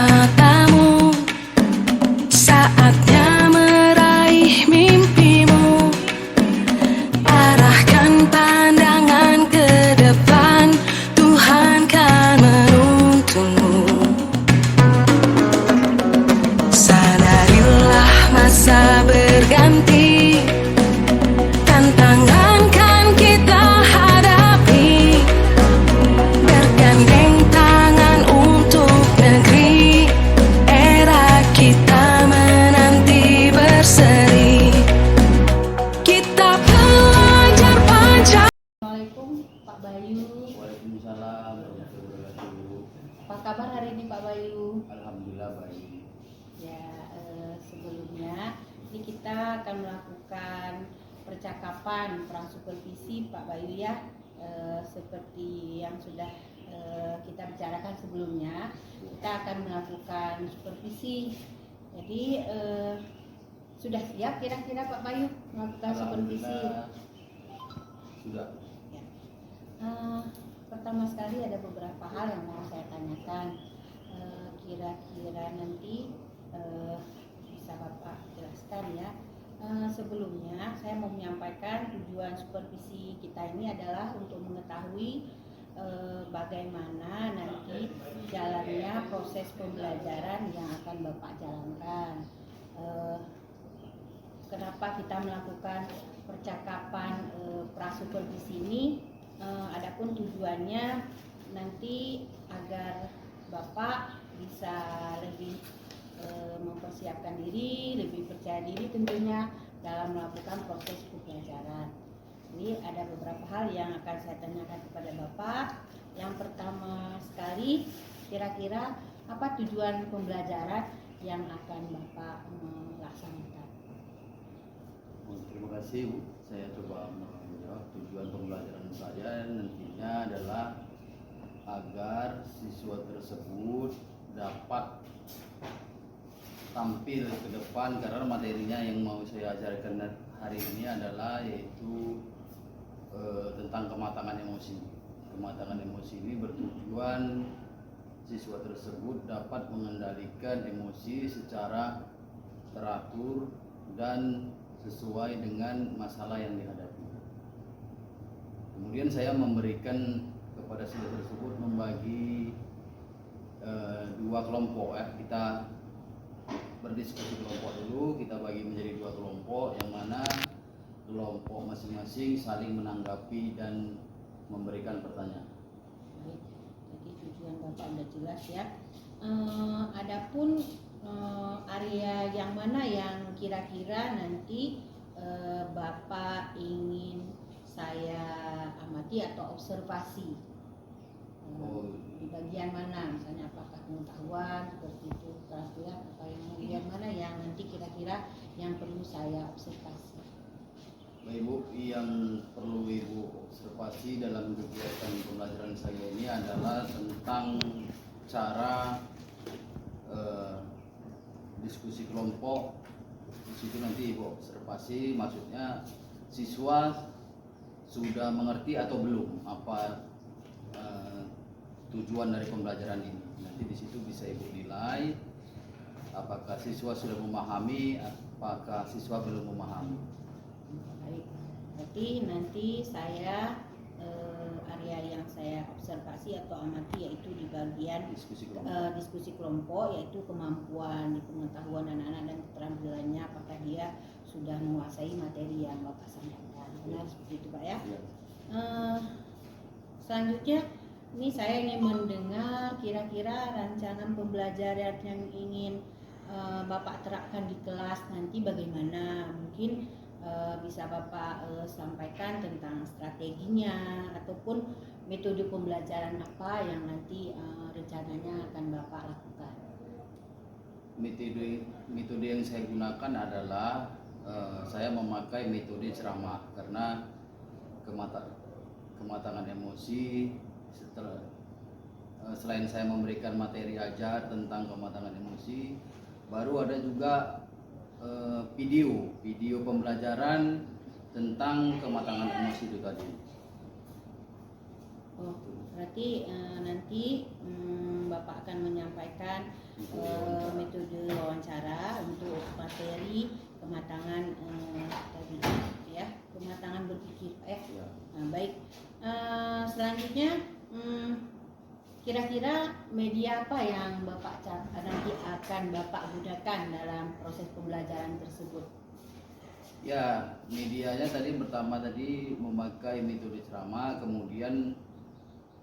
matamu, saatnya meraih mimpimu. Arahkan pandangan ke depan, Tuhan kan menuntunmu. Sadarilah masa berganti, tantangan kan kita hadapi. Bergandeng tangan untuk negeri, era kita menanti berseri. Kita belajar Pancasila. Assalamualaikum Pak Bayu. Waalaikumsalam warahmatullahi wabarakatuh. Apa kabar hari ini Pak Bayu? Alhamdulillah baik. Ya, sebelumnya ini kita akan melakukan percakapan prasupervisi Pak Bayu ya. Seperti yang sudah kita bicarakan sebelumnya, kita akan melakukan supervisi. Jadi sudah siap kira-kira Pak Bayu melakukan supervisi? Alhamdulillah sudah. Ya. Pertama sekali ada beberapa hal yang mau saya tanyakan. Kira-kira nanti bisa Bapak jelaskan ya. Sebelumnya saya mau menyampaikan tujuan supervisi kita ini adalah untuk mengetahui bagaimana nanti jalannya proses pembelajaran yang akan Bapak jalankan. Kenapa kita melakukan percakapan prasupervisi ini? Adapun tujuannya nanti agar Bapak bisa lebih mempersiapkan diri, lebih percaya diri tentunya dalam melakukan proses pembelajaran. Jadi ada beberapa hal yang akan saya tanyakan kepada Bapak. Yang pertama sekali, kira-kira apa tujuan pembelajaran yang akan Bapak laksanakan? Terima kasih Bu. Saya coba menjawab. Tujuan pembelajaran saya nantinya adalah agar siswa tersebut dapat tampil ke depan, karena materinya yang mau saya ajarkan hari ini adalah yaitu tentang kematangan emosi. Kematangan emosi ini bertujuan siswa tersebut dapat mengendalikan emosi secara teratur dan sesuai dengan masalah yang dihadapi. Kemudian saya memberikan kepada siswa tersebut membagi dua kelompok ya. Kita berdiskusi kelompok dulu, kita bagi menjadi dua kelompok, yang mana kelompok masing-masing saling menanggapi dan memberikan pertanyaan. Baik, jadi tujuan Bapak sudah jelas ya. Adapun area yang mana yang kira-kira nanti Bapak ingin saya amati atau observasi? Di bagian mana, misalnya apakah pengetahuan seperti itu, keterampilan, atau yang bagian mana yang nanti kira-kira yang perlu saya observasi? Baik Bu, yang perlu Ibu observasi dalam kegiatan pembelajaran saya ini adalah tentang cara diskusi kelompok. Di situ nanti Ibu observasi, maksudnya siswa sudah mengerti atau belum apa tujuan dari pembelajaran ini. Nanti di situ bisa Ibu nilai apakah siswa sudah memahami, apakah siswa belum memahami. Baik, berarti nanti saya area yang saya observasi atau amati yaitu di bagian diskusi kelompok, yaitu kemampuan di pengetahuan anak-anak dan keterampilannya, apakah dia sudah menguasai materi yang Bapak sampaikan. Benar seperti itu Pak ya? Selanjutnya ini saya ingin mendengar kira-kira rancangan pembelajaran yang ingin Bapak terapkan di kelas nanti bagaimana. Mungkin bisa Bapak sampaikan tentang strateginya ataupun metode pembelajaran apa yang nanti rencananya akan Bapak lakukan. Metode yang saya gunakan adalah saya memakai metode ceramah, karena kematangan emosi, selain saya memberikan materi ajar tentang kematangan emosi, baru ada juga video pembelajaran tentang kematangan emosi itu tadi. Oh, berarti nanti Bapak akan menyampaikan metode wawancara untuk materi kematangan tadi ya, kematangan berpikir ya. Nah, baik. Selanjutnya kira-kira media apa yang Bapak nanti akan Bapak gunakan dalam proses pembelajaran tersebut? Ya, medianya tadi pertama tadi memakai metode ceramah, kemudian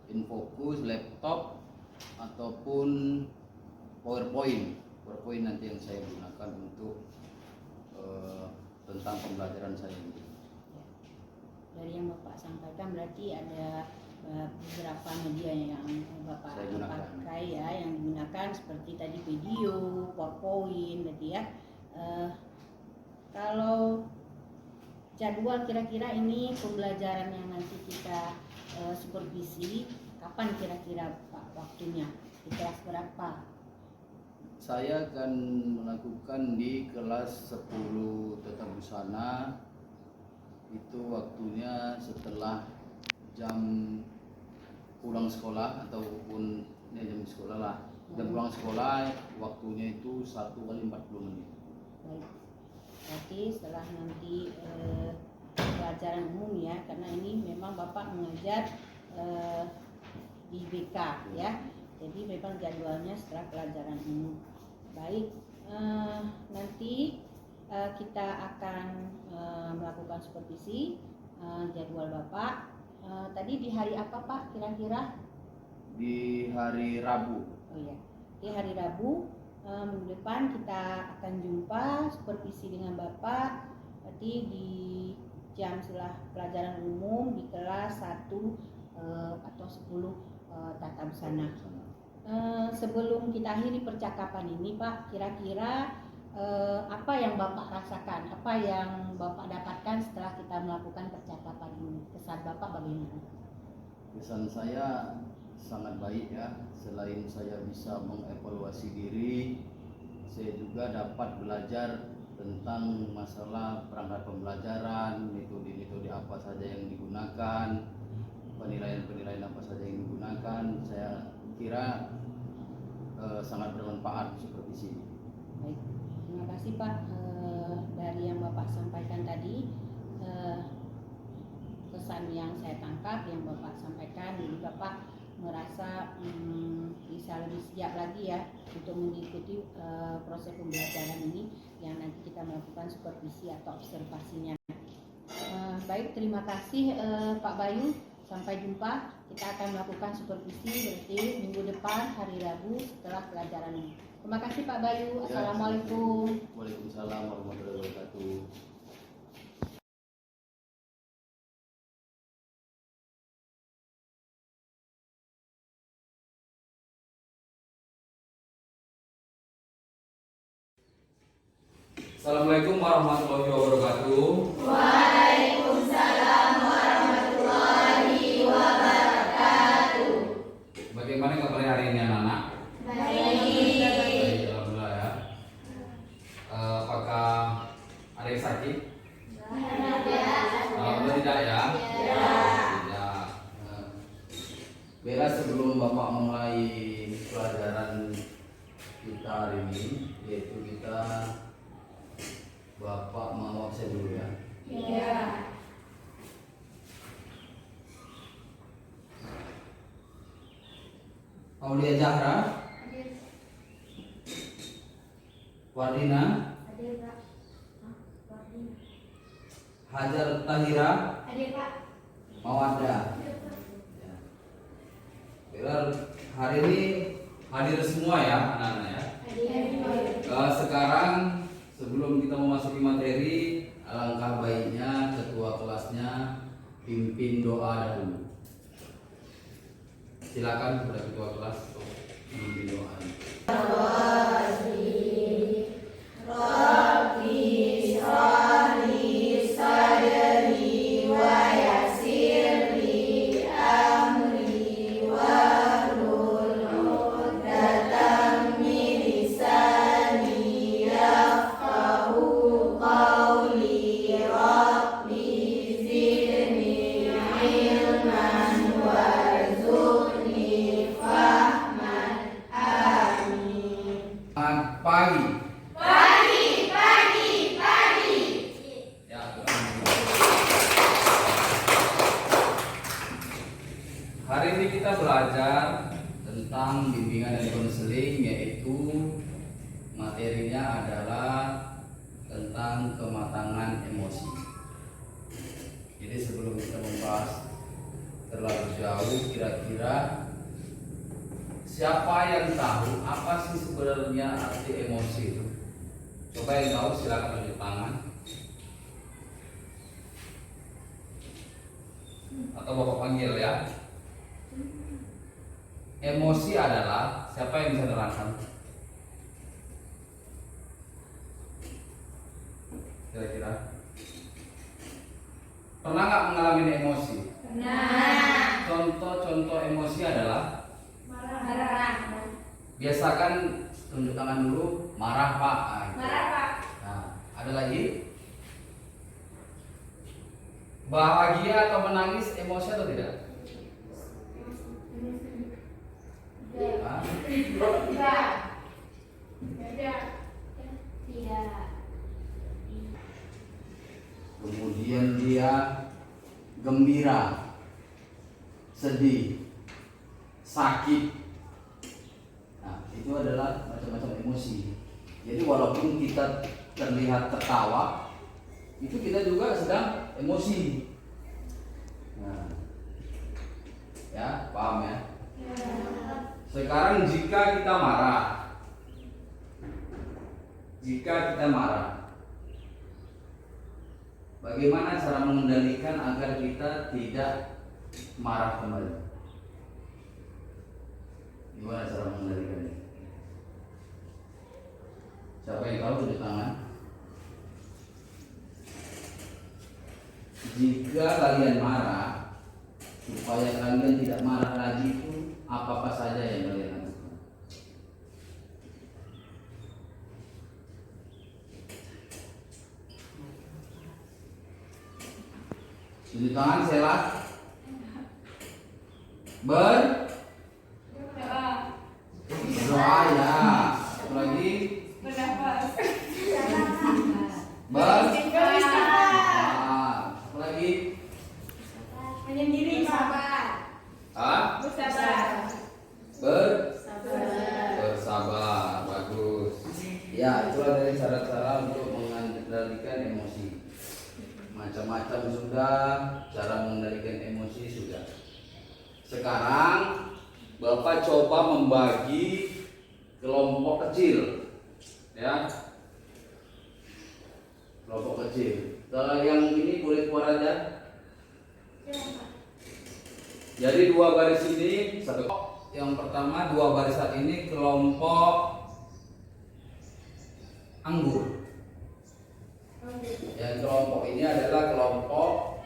infokus, laptop ataupun PowerPoint nanti yang saya gunakan untuk tentang pembelajaran saya ini. Dari yang Bapak sampaikan berarti ada beberapa media yang Bapak pakai ya, yang digunakan seperti tadi video, PowerPoint berarti ya. Kalau jadwal kira-kira ini pembelajaran yang nanti kita supervisi, kapan kira-kira Pak waktunya? Di kelas berapa? Saya akan melakukan di kelas 10 tata busana. Itu waktunya setelah jam pulang sekolah ataupun ya, jam sekolah lah. Jam pulang sekolah waktunya itu 1 kali 40 menit. Baik. Berarti setelah nanti pelajaran umum ya, karena ini memang Bapak mengajar di BK ya. Jadi memang jadwalnya setelah pelajaran umum. Baik, nanti kita akan melakukan supervisi jadwal Bapak. Tadi di hari apa Pak kira-kira? Di hari Rabu. Oh iya, di hari Rabu minggu depan kita akan jumpa supervisi dengan Bapak. Berarti di jam setelah pelajaran umum di kelas 1 atau 10 tata busana. Sebelum kita akhiri percakapan ini Pak, kira-kira apa yang Bapak rasakan, apa yang Bapak dapatkan setelah kita melakukan percakapan ini? Kesan Bapak bagaimana? Kesan saya sangat baik ya. Selain saya bisa mengevaluasi diri, saya juga dapat belajar tentang masalah perangkat pembelajaran, metode-metode apa saja yang digunakan, penilaian-penilaian apa saja yang digunakan. Saya kira sangat bermanfaat supervisi. Baik, terima kasih Pak. Dari yang Bapak sampaikan tadi, kesan yang saya tangkap yang Bapak sampaikan, jadi Bapak merasa bisa lebih siap lagi ya untuk mengikuti proses pembelajaran ini yang nanti kita melakukan supervisi atau observasinya. Baik, terima kasih Pak Bayu. Sampai jumpa. Kita akan melakukan supervisi berarti minggu depan hari Rabu setelah pelajaran ini. Terima kasih Pak Bayu. Assalamualaikum. Waalaikumsalam warahmatullahi wabarakatuh. Assalamualaikum warahmatullahi wabarakatuh. Waalaikumsalam warahmatullahi wabarakatuh. Bagaimana kabarnya hari ini anak-anak? Baik, alhamdulillah ya. Apakah ada yang sakit? Alhamdulillah tidak ya. Tidak. Bella, sebelum Bapak mulai pelajaran kita hari ini, yaitu kita Bapak mau absen dulu ya. Iya. Aulia Zahra, Wardina, Hajar Tahira, mau ada. Ya. Hari ini hadir semua ya anak-anak ya. Sekarang sebelum kita memasuki materi, alangkah baiknya ketua kelasnya pimpin doa dahulu. Silakan kepada ketua kelas untuk pimpin doa. Pagi. Ya, hari ini kita belajar tentang bimbingan dan konseling, yaitu materinya adalah tentang kematangan emosi. Jadi sebelum kita membahas terlalu jauh, kira-kira siapa yang tahu apa sih sebenarnya arti emosi itu? Coba yang tahu silakan tunjuk tangan. Atau Bapak panggil ya. Emosi adalah, siapa yang bisa nerangkan? Kira-kira pernah nggak mengalami emosi? Pernah. Contoh-contoh emosi adalah Marah. biasakan tunjuk tangan dulu, marah Pak. Marah, Pak. Nah, ada lagi? Bahagia atau menangis emosi atau tidak? Hah? Tidak. Kemudian dia gembira, sedih, sakit. Nah, itu adalah macam-macam emosi. Jadi walaupun kita terlihat tertawa, itu kita juga sedang emosi. Nah, ya, paham ya? Sekarang jika kita marah, bagaimana cara mengendalikan agar kita tidak marah kembali? Gimana cara mengendalikannya? Siapa yang tahu tunjuk tangan? Jika kalian marah, supaya kalian tidak marah lagi itu apa-apa saja yang kalian lakukan? Tunjuk tangan, Sela. Berdoa ya. Satu lagi. Satu lagi. Menyendiri, sabar. Ah? Bersabar. Bersabar. Bagus. Ya, itulah dari cara-cara untuk mengendalikan emosi. Macam-macam sudah, cara mengendalikan emosi sudah. Sekarang Bapak coba membagi kelompok kecil, ya. Kelompok kecil. Kalau yang ini boleh keluar aja. Jadi dua baris ini satu. Yang pertama dua barisan ini kelompok anggur. Yang kelompok ini adalah kelompok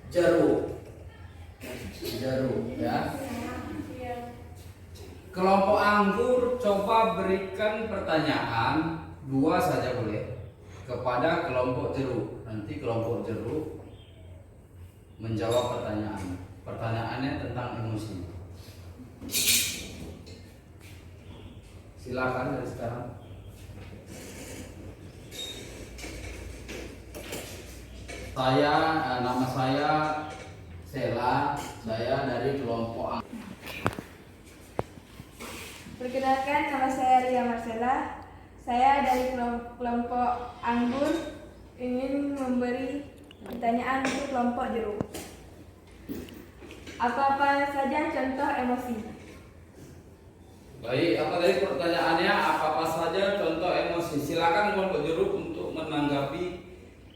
jeruk. Jeruk ya. Kelompok anggur coba berikan pertanyaan dua saja boleh kepada kelompok jeruk. Nanti kelompok jeruk menjawab pertanyaan. Pertanyaannya tentang emosi. Silakan dari sekarang. Nama saya Sela, saya dari kelompok anggur. Perkenalkan, nama saya Ria Marcella. Saya dari kelompok anggur ingin memberi pertanyaan untuk kelompok jeruk. Apa-apa saja contoh emosi? Baik, apa tadi pertanyaannya? Apa-apa saja contoh emosi? Silakan kelompok jeruk untuk menanggapi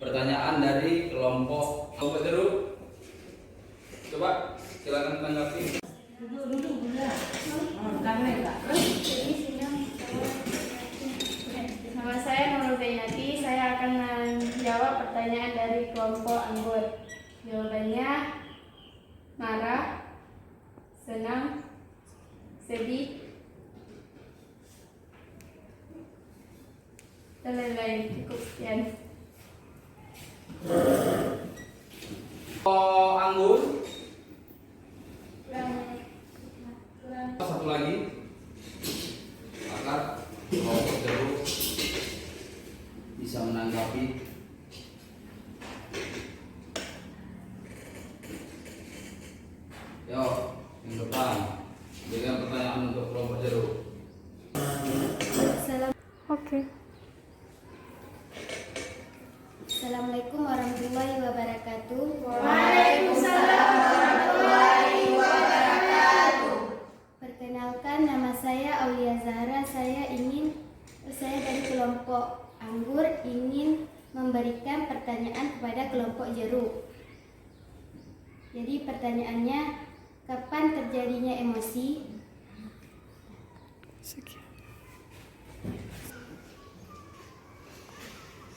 pertanyaan dari kelompok jeruk. Coba silakan menanggapi. Nama saya Nurul Bainati. Saya akan menjawab pertanyaan dari kelompok anggur. Jawabannya marah, senang, sedih, dan lain-lain. Cukup sekian. Anggur. Satu lagi. Maka kelompok jeruk. Oke. Assalamualaikum warahmatullahi wabarakatuh. Waalaikumsalam warahmatullahi wabarakatuh. Perkenalkan, nama saya Aulia Zahra. Saya dari kelompok Anggur ingin memberikan pertanyaan kepada kelompok Jeruk. Jadi pertanyaannya, kapan terjadinya emosi?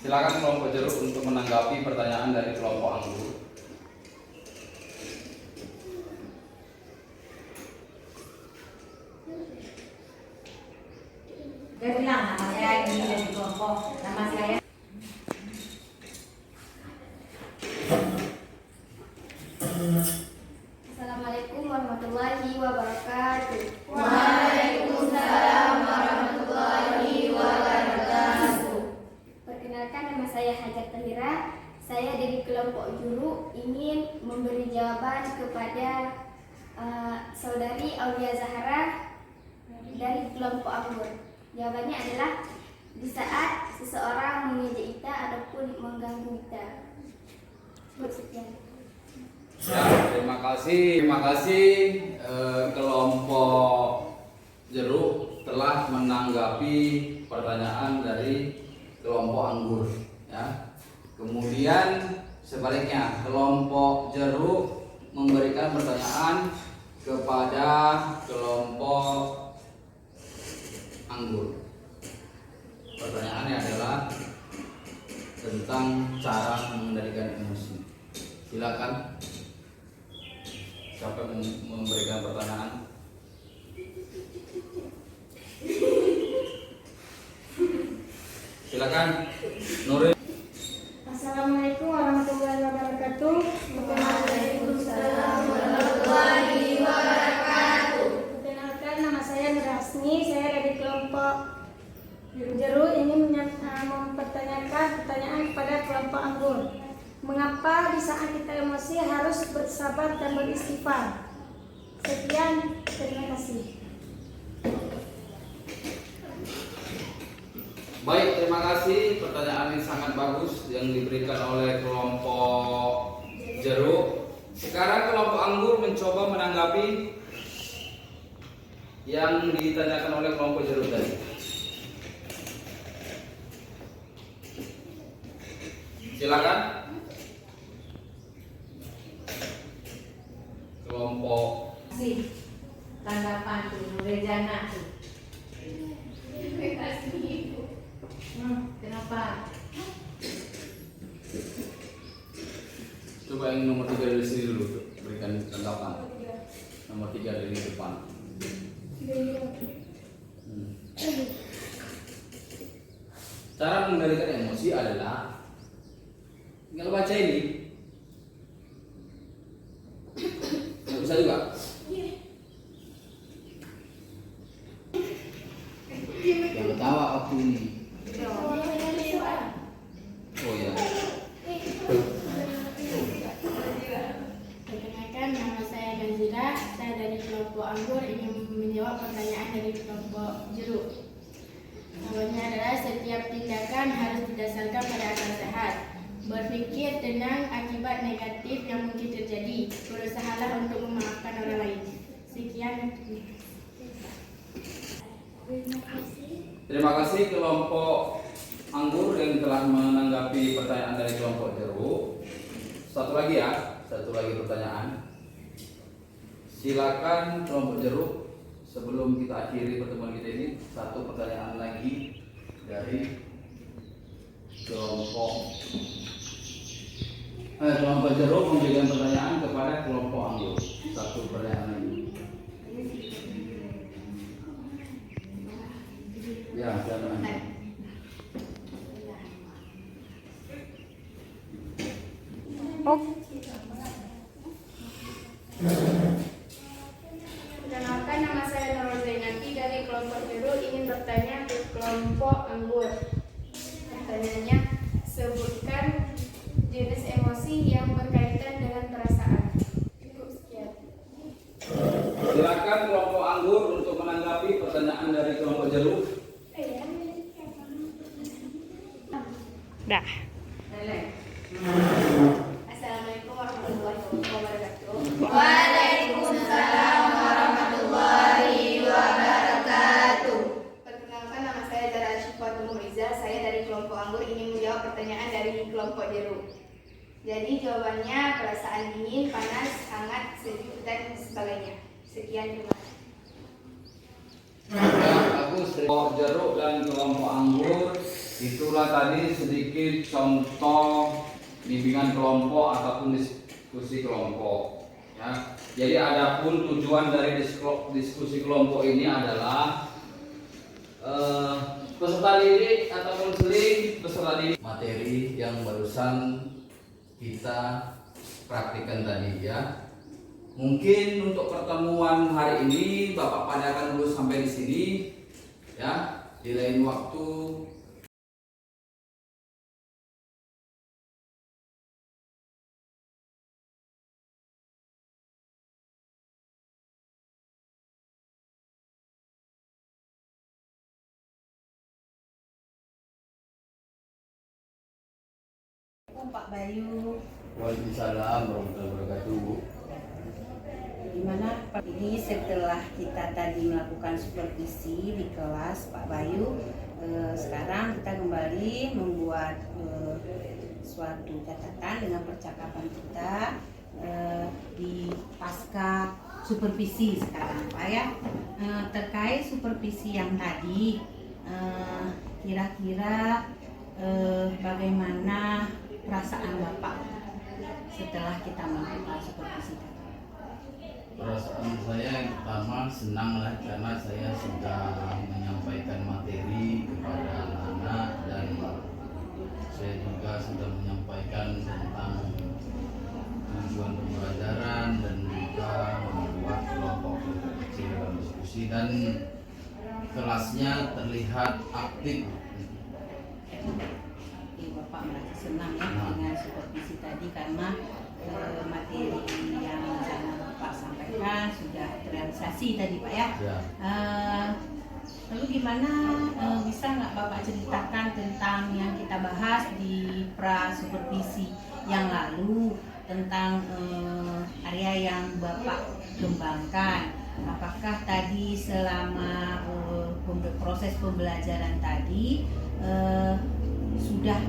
Silakan kelompok Jeruk untuk menanggapi pertanyaan dari kelompok Anggur. Dia bilang nama saya ini dari kelompok. Nama saya. Assalamualaikum warahmatullahi wabarakatuh. Waalaikumsalam warahmatullahi wabarakatuh. Perkenalkan, nama saya Hajar Tahira. Saya dari kelompok Juru ingin memberi jawaban kepada saudari Aulia Zahra dari kelompok Anggur. Jawabannya adalah di saat seseorang mengejek kita ataupun mengganggu kita. Sekian. Ya, terima kasih kelompok Jeruk telah menanggapi pertanyaan dari kelompok Anggur. Ya. Kemudian sebaliknya kelompok Jeruk memberikan pertanyaan kepada kelompok Anggur. Pertanyaannya adalah tentang cara mengendalikan emosi. Silakan. Siapa yang memberikan pertanyaan? Silakan, Nuril. Assalamualaikum warahmatullahi wabarakatuh. Waalaikumsalam warahmatullahi wabarakatuh. Perkenalkan, nama saya Nur Hasni. Saya dari kelompok Jeruk ingin mempertanyakan pertanyaan kepada kelompok Anggur. Mengapa di saat kita emosi harus bersabar dan beristighfar? Sekian, terima kasih. Baik, terima kasih. Pertanyaan yang sangat bagus yang diberikan oleh kelompok Jeruk. Sekarang kelompok Anggur mencoba menanggapi yang ditanyakan oleh kelompok Jeruk tadi. Silakan. Kelompok Kasih tanggapan tuh Nurejana tuh. Kenapa? Coba yang nomor 3 dari sini dulu tuh, berikan tanggapan. Nomor 3 dari depan. Cara mengendalikan emosi adalah tinggal baca ini. Nggak bisa juga. Yang ketawa aku ini. Oh ya. Perkenalkan, nama saya Ganjira. Saya dari kelompok Anggur ingin menjawab pertanyaan dari kelompok Jeruk. Jawabannya adalah setiap tindakan harus didasarkan pada akal sehat. Berpikir tenang akibat negatif yang mungkin terjadi. Berusahalah untuk memaafkan orang lain. Sekian. Terima kasih kelompok Anggur yang telah menanggapi pertanyaan dari kelompok Jeruk. Satu lagi pertanyaan. Silakan kelompok Jeruk, sebelum kita akhiri pertemuan kita ini, satu pertanyaan lagi dari kelompok Jeruk memberikan pertanyaan kepada kelompok Anggur. Satu pertanyaan lagi. Ya, silakan. Perkenalkan, nama saya Nurul Zainati dari kelompok Jeruk ingin bertanya ke kelompok Anggur. Pertanyaannya, sebutkan jenis emosi yang berkaitan dengan perasaan. Cukup sekian. Silakan kelompok Anggur untuk menanggapi pertanyaan dari kelompok Jeruk. Dah. Assalamualaikum warahmatullahi wabarakatuh. Waalaikumsalam warahmatullahi wabarakatuh. Perkenalkan, nama saya Zara Syifatul Muriza. Saya dari kelompok anggur ingin menjawab pertanyaan dari kelompok jeruk. Jadi jawabannya perasaan dingin, panas, hangat, sejuk, dan sebagainya. Sekian, terima kasih. Bagus, kelompok jeruk dan kelompok anggur. Itulah tadi sedikit contoh bimbingan kelompok ataupun diskusi kelompok. Ya. Jadi adapun tujuan dari diskusi kelompok ini adalah peserta didik ataupun seling peserta didik materi yang barusan kita praktikkan tadi ya. Mungkin untuk pertemuan hari ini Bapak padakan dulu sampai di sini ya. Di lain waktu Pak Bayu. Waalaikumsalam warahmatullahi wabarakatuh. Gimana Pak, ini setelah kita tadi melakukan supervisi di kelas Pak Bayu, sekarang kita kembali membuat suatu catatan dengan percakapan kita di pasca supervisi sekarang Pak ya. Terkait supervisi yang tadi, kira-kira bagaimana perasaan Bapak setelah kita melakukan supervisi tadi? Perasaan saya yang pertama senang lah karena saya sudah menyampaikan materi kepada anak-anak dan saya juga sudah menyampaikan tentang tujuan pembelajaran dan juga membuat kelompok kecil dalam diskusi dan kelasnya terlihat aktif. Bapak merasa senang ya dengan supervisi tadi karena materi yang Bapak sampaikan sudah terrealisasi tadi Pak ya. Lalu gimana, bisa nggak Bapak ceritakan tentang yang kita bahas di pra supervisi yang lalu tentang area yang Bapak kembangkan? Apakah tadi selama proses pembelajaran tadi sudah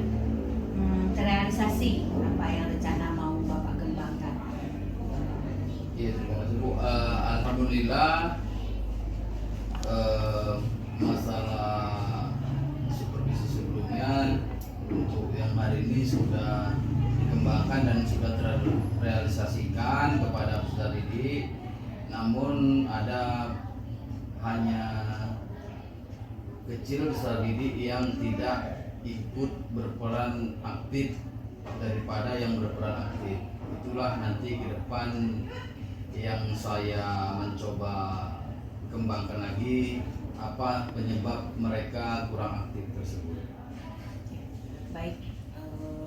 terrealisasi apa yang rencana mau Bapak kembangkan? Iya, terima kasih Bu. Alhamdulillah masalah supervisi sebelumnya untuk yang hari ini sudah dikembangkan dan sudah terrealisasikan kepada peserta didik. Namun ada hanya kecil peserta didik yang tidak ikut berperan aktif daripada yang berperan aktif. Itulah nanti ke depan yang saya mencoba kembangkan lagi apa penyebab mereka kurang aktif tersebut. Baik,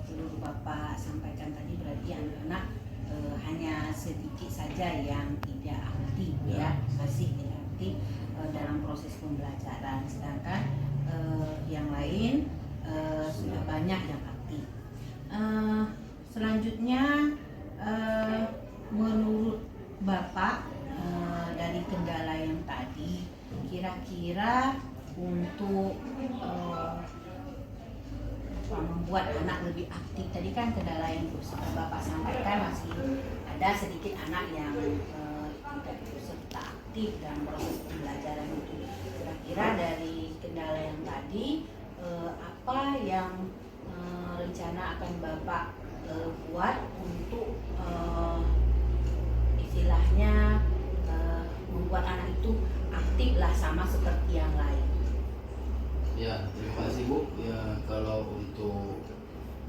perlu Bapak sampaikan tadi berarti anak-anak hanya sedikit saja yang tidak aktif ya, masih tidak aktif dalam proses pembelajaran, sedangkan yang lain sudah banyak yang aktif. Selanjutnya menurut Bapak dari kendala yang tadi, kira-kira untuk membuat anak lebih aktif tadi kan kendala yang Bapak sampaikan masih ada sedikit anak yang tidak serta aktif dalam proses pembelajaran itu. Kira-kira dari kendala yang tadi apa yang rencana akan Bapak buat untuk istilahnya membuat anak itu aktif lah sama seperti yang lain? Ya, terima kasih Bu. Ya, kalau untuk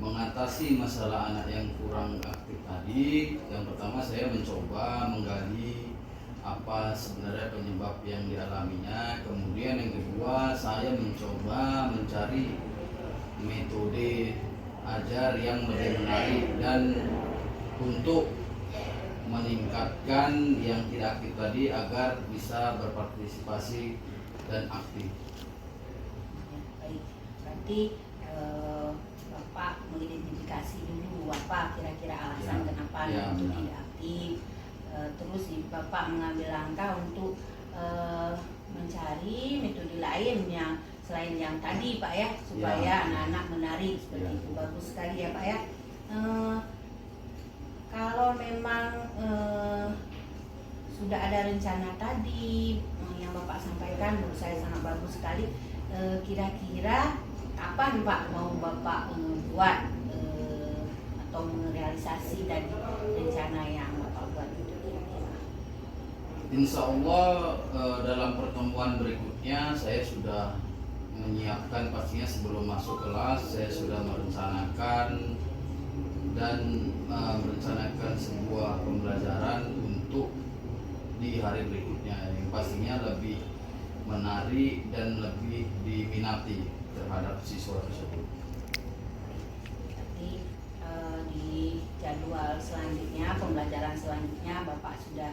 mengatasi masalah anak yang kurang aktif tadi, yang pertama saya mencoba menggali apa sebenarnya penyebab yang dialaminya. Kemudian yang kedua saya mencoba mencari metode ajar yang lebih menarik dan untuk meningkatkan yang tidak aktif tadi agar bisa berpartisipasi dan aktif. Baik, berarti Bapak klarifikasi dulu apa kira-kira alasan Ya. kenapa Ya, itu benar. tidak aktif. Terus Bapak mengambil langkah untuk mencari metode lain yang selain yang tadi Pak ya, supaya Ya. anak-anak menarik seperti Ya. itu. Bagus sekali ya Pak ya. Kalau memang sudah ada rencana tadi yang Bapak sampaikan, menurut saya sangat bagus sekali. Kira-kira kapan Pak mau Bapak buat atau merealisasi tadi rencana yang Bapak buat itu kira-kira? Insya Allah dalam pertemuan berikutnya saya sudah menyiapkan, pastinya sebelum masuk kelas saya sudah merencanakan dan merencanakan sebuah pembelajaran untuk di hari berikutnya yang pastinya lebih menarik dan lebih diminati terhadap siswa tersebut. Nanti di jadwal selanjutnya, pembelajaran selanjutnya Bapak sudah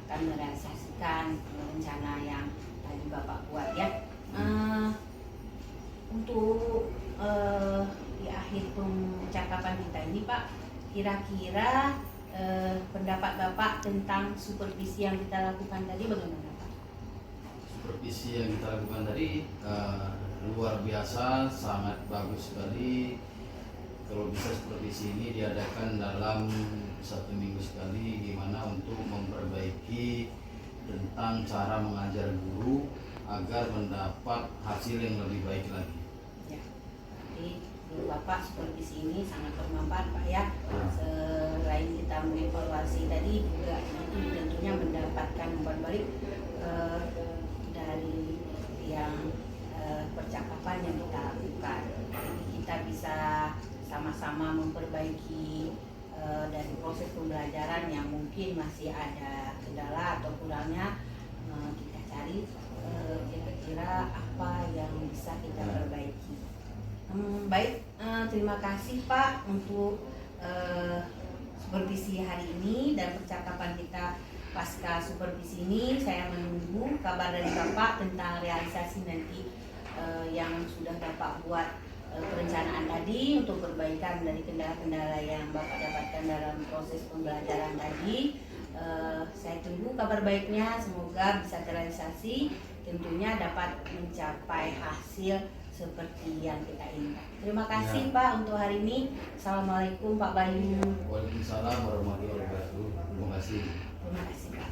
akan merealisasikan rencana yang tadi Bapak buat ya. Untuk di akhir percakapan kita ini Pak, kira-kira pendapat Bapak tentang supervisi yang kita lakukan tadi bagaimana Pak? Supervisi yang kita lakukan tadi luar biasa, sangat bagus sekali. Kalau bisa supervisi ini diadakan dalam 1 minggu sekali, gimana untuk memperbaiki tentang cara mengajar guru agar mendapat hasil yang lebih baik lagi. Ya, jadi menurut Bapak supervisi ini sangat bermanfaat Pak ya. Selain kita mengevaluasi tadi juga itu tentunya mendapatkan umpan balik dari yang percakapan yang kita lakukan. Jadi kita bisa sama-sama memperbaiki dari proses pembelajaran yang mungkin masih ada kendala atau kurangnya, kita cari kira-kira apa yang bisa kita perbaiki. Baik, terima kasih Pak untuk supervisi hari ini dan percakapan kita pasca supervisi ini. Saya menunggu kabar dari Bapak tentang realisasi nanti yang sudah Bapak buat perencanaan tadi untuk perbaikan dari kendala-kendala yang Bapak dapatkan dalam proses pembelajaran tadi. Saya tunggu kabar baiknya, semoga bisa terrealisasi, tentunya dapat mencapai hasil seperti yang kita inginkan. Terima kasih Pak untuk hari ini. Assalamualaikum Pak Bayu. Waalaikumsalam warahmatullahi wabarakatuh. Terima kasih. Terima kasih Pak.